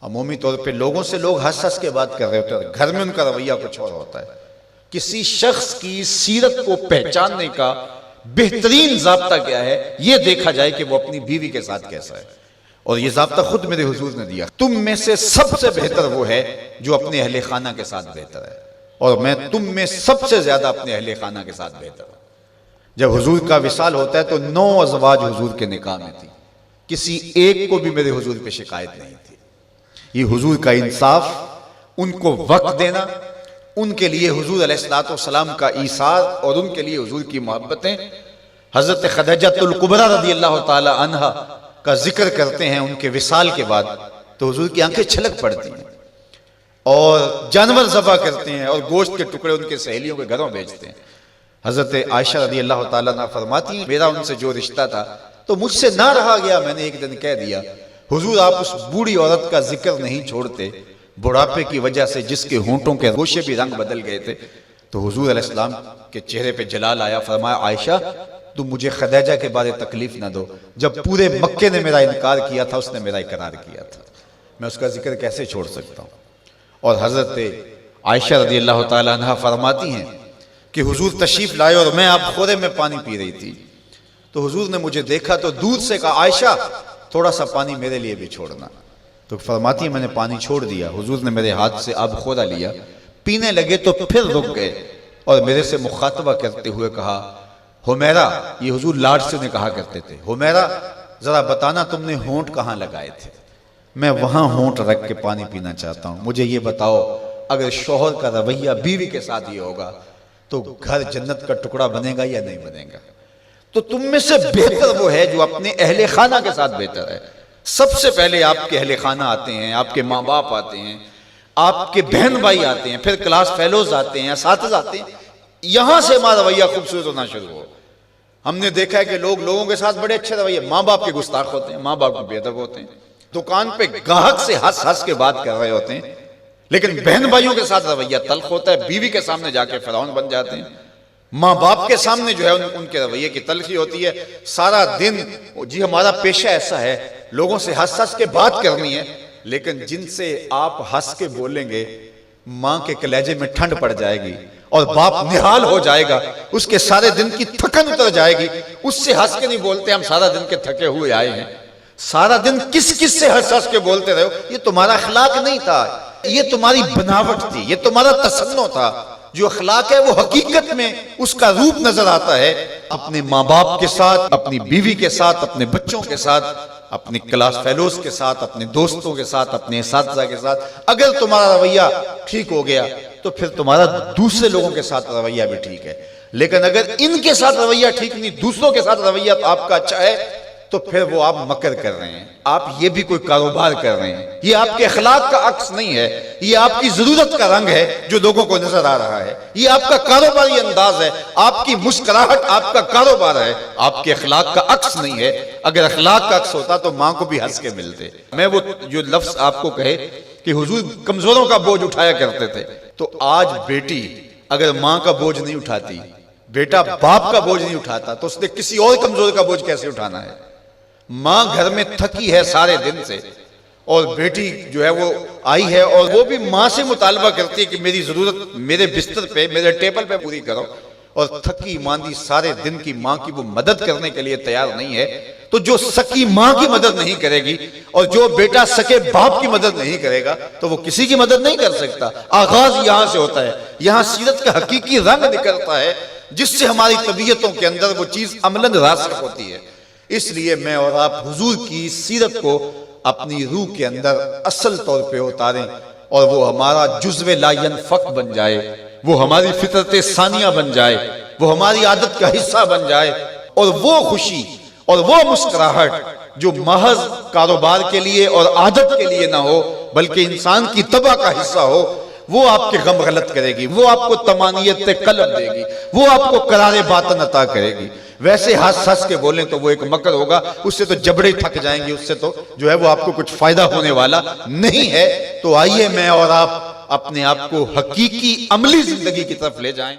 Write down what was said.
عمومی طور پہ لوگوں سے لوگ ہنس ہنس کے بات کر رہے ہوتے ہیں، گھر میں ان کا رویہ کچھ اور ہوتا ہے۔ کسی شخص کی سیرت کو پہچاننے کا بہترین ضابطہ کیا ہے، یہ دیکھا جائے کہ وہ اپنی بیوی کے ساتھ کیسا ہے، اور یہ ضابطہ خود میرے حضور نے دیا۔ تم میں سے سب سے بہتر وہ ہے جو اپنے اہل خانہ کے ساتھ بہتر ہے، اور میں تم میں سب سے زیادہ اپنے اہل خانہ کے ساتھ بہتر ہوں۔ جب حضور کا وصال ہوتا ہے تو 9 ازواج حضور کے نکاح میں تھی، کسی ایک کو بھی میرے حضور پہ شکایت نہیں تھی۔ یہ حضور کا انصاف، ان کو وقت دینا، ان کے لیے حضور علیہ السلام کا ایثار اور ان کے لیے حضور کی محبتیں۔ حضرت خدیجہ الکبریٰ رضی اللہ تعالی عنہ کا ذکر کرتے ہیں ان کے وصال کے بعد تو حضور کی آنکھیں چھلک پڑتی ہیں، اور جانور ذبح کرتے ہیں اور گوشت کے ٹکڑے ان کے سہیلیوں کے گھروں بھیجتے ہیں۔ حضرت عائشہ رضی اللہ تعالیٰ عنہ فرماتی ہیں میرا ان سے جو رشتہ تھا تو مجھ سے نہ رہا گیا، میں نے ایک دن کہہ دیا حضور آپ اس بوڑھی عورت کا ذکر نہیں چھوڑتے، بڑھاپے کی وجہ سے جس کے ہونٹوں کے گوشے بھی رنگ بدل گئے تھے۔ تو حضور علیہ السلام کے چہرے پہ جلال آیا، فرمایا عائشہ تم مجھے خدیجہ کے بارے تکلیف نہ دو، جب پورے مکے نے میرا انکار کیا تھا اس نے میرا اقرار کیا تھا، میں اس کا ذکر کیسے چھوڑ سکتا ہوں۔ اور حضرت عائشہ رضی اللہ تعالیٰ عنہ فرماتی ہیں کہ حضور تشریف لائے اور میں آپ خورے میں پانی پی رہی تھی، تو حضور نے مجھے دیکھا تو دودھ سے کہا عائشہ تھوڑا سا پانی میرے لیے بھی چھوڑنا، تو فرماتی ہیں میں نے پانی چھوڑ دیا، حضور نے میرے ہاتھ سے آب خورا لیا، پینے لگے تو پھر رک گئے اور میرے سے مخاطبہ کرتے ہوئے کہا حمیرہ، یہ حضور لاڈ سے انہیں کہا کرتے تھے، حمیرہ ذرا بتانا تم نے ہونٹ کہاں لگائے تھے، میں وہاں ہونٹ رکھ کے پانی پینا چاہتا ہوں، مجھے یہ بتاؤ اگر شوہر کا رویہ بیوی کے ساتھ یہ ہوگا تو گھر جنت کا ٹکڑا بنے گا یا نہیں بنے گا؟ تو تم میں سے بہتر وہ ہے جو اپنے اہل خانہ کے ساتھ بہتر ہے۔ سب سے پہلے آپ کے اہل خانہ آتے ہیں، آپ کے ماں باپ آتے ہیں، آپ کے بہن بھائی آتے ہیں، پھر کلاس فیلوز آتے ہیں، اساتذہ آتے ہیں، یہاں سے ہمارا رویہ خوبصورت ہونا شروع ہو۔ ہم نے دیکھا ہے کہ لوگوں کے ساتھ بڑے اچھے رویے، ماں باپ کے گستاخ ہوتے ہیں، ماں باپ کے بے ادب ہوتے ہیں، دکان پہ گاہک سے ہنس ہنس کے بات کر رہے ہوتے ہیں، لیکن بہن بھائیوں کے ساتھ رویہ تلخ ہوتا ہے، بیوی کے سامنے جا کے فرعون بن جاتے ہیں، ماں باپ کے سامنے جو ہے ان کے رویے کی تلخی ہوتی ہے۔ سارا دن جی ہمارا پیشہ ایسا ہے لوگوں سے ہنس ہنس کے بات کرنی ہے، لیکن جن سے آپ ہنس کے بولیں گے ماں کے کلیجے میں ٹھنڈ پڑ جائے گی اور باپ نہال ہو جائے گا، اس کے سارے دن کی تھکن اتر جائے گی، اس سے ہنس کے نہیں بولتے ہم سارا دن کے تھکے ہوئے آئے ہیں، سارا دن کس کس سے ہنس ہنس کے بولتے رہے ہو، یہ تمہارا اخلاق نہیں تھا، یہ تمہاری بناوٹ تھی، یہ تمہارا تصنع تھا۔ جو اخلاق ہے وہ حقیقت میں اس کا روپ نظر آتا ہے اپنے ماں باپ کے ساتھ، اپنی بیوی کے ساتھ، اپنے بچوں کے ساتھ، اپنے کلاس فیلوز کے ساتھ، اپنے دوستوں کے ساتھ، اپنے اساتذہ کے ساتھ۔ اگر تمہارا رویہ ٹھیک ہو گیا تو پھر تمہارا دوسرے لوگوں کے ساتھ رویہ بھی ٹھیک ہے، لیکن اگر ان کے ساتھ رویہ ٹھیک نہیں، دوسروں کے ساتھ رویہ آپ کا اچھا ہے تو پھر وہ آپ مکر کر رہے ہیں، آپ یہ بھی کوئی کاروبار کر رہے ہیں، یہ آپ کے اخلاق کا عکس نہیں ہے، یہ آپ کی ضرورت کا رنگ ہے جو لوگوں کو نظر آ رہا ہے، یہ آپ کا کاروباری انداز ہے، آپ کی مسکراہٹ آپ کا کاروبار ہے، آپ کے اخلاق کا عکس نہیں ہے۔ اگر اخلاق کا عکس ہوتا تو ماں کو بھی ہنس کے ملتے۔ میں وہ جو لفظ آپ کو کہے کہ حضور کمزوروں کا بوجھ اٹھایا کرتے تھے، تو آج بیٹی اگر ماں کا بوجھ نہیں اٹھاتی، بیٹا باپ کا بوجھ نہیں اٹھاتا، تو اس نے کسی اور کمزور کا بوجھ کیسے اٹھانا ہے؟ ماں گھر میں تھکی ہے سارے دن سے اور بیٹی جو ہے وہ آئی ہے اور وہ بھی ماں سے مطالبہ کرتی ہے کہ میری ضرورت میرے بستر پہ، میرے ٹیبل پہ پوری کرو، اور تھکی ماندی سارے دن کی ماں کی وہ مدد کرنے کے لیے تیار نہیں ہے، تو جو سکی ماں کی مدد نہیں کرے گی اور جو بیٹا سکے باپ کی مدد نہیں کرے گا تو وہ کسی کی مدد نہیں کر سکتا۔ آغاز یہاں سے ہوتا ہے، یہاں سیرت کا حقیقی رنگ نکلتا ہے جس سے ہماری طبیعتوں کے اندر وہ چیز عملاً راسخ ہوتی ہے۔ اس لیے میں اور آپ حضور کی سیرت کو اپنی روح کے اندر اصل طور پہ اتاریں اور وہ ہمارا جزو لا ینفک بن جائے، وہ ہماری فطرت ثانیہ بن جائے، وہ ہماری عادت کا حصہ بن جائے، اور وہ خوشی اور وہ مسکراہٹ جو محض کاروبار کے لیے اور عادت کے لیے نہ ہو بلکہ انسان کی طبع کا حصہ ہو، وہ آپ کے غم غلط کرے گی، وہ آپ کو طمانیت قلب دے گی، وہ آپ کو قرار باطن عطا کرے گی۔ ویسے ہنس ہنس کے بولیں تو وہ ایک مکر ہوگا، اس سے تو جبڑے تھک جائیں گے، اس سے تو جو ہے وہ آپ کو کچھ فائدہ ہونے والا نہیں ہے۔ تو آئیے میں اور آپ اپنے آپ کو حقیقی عملی زندگی کی طرف لے جائیں۔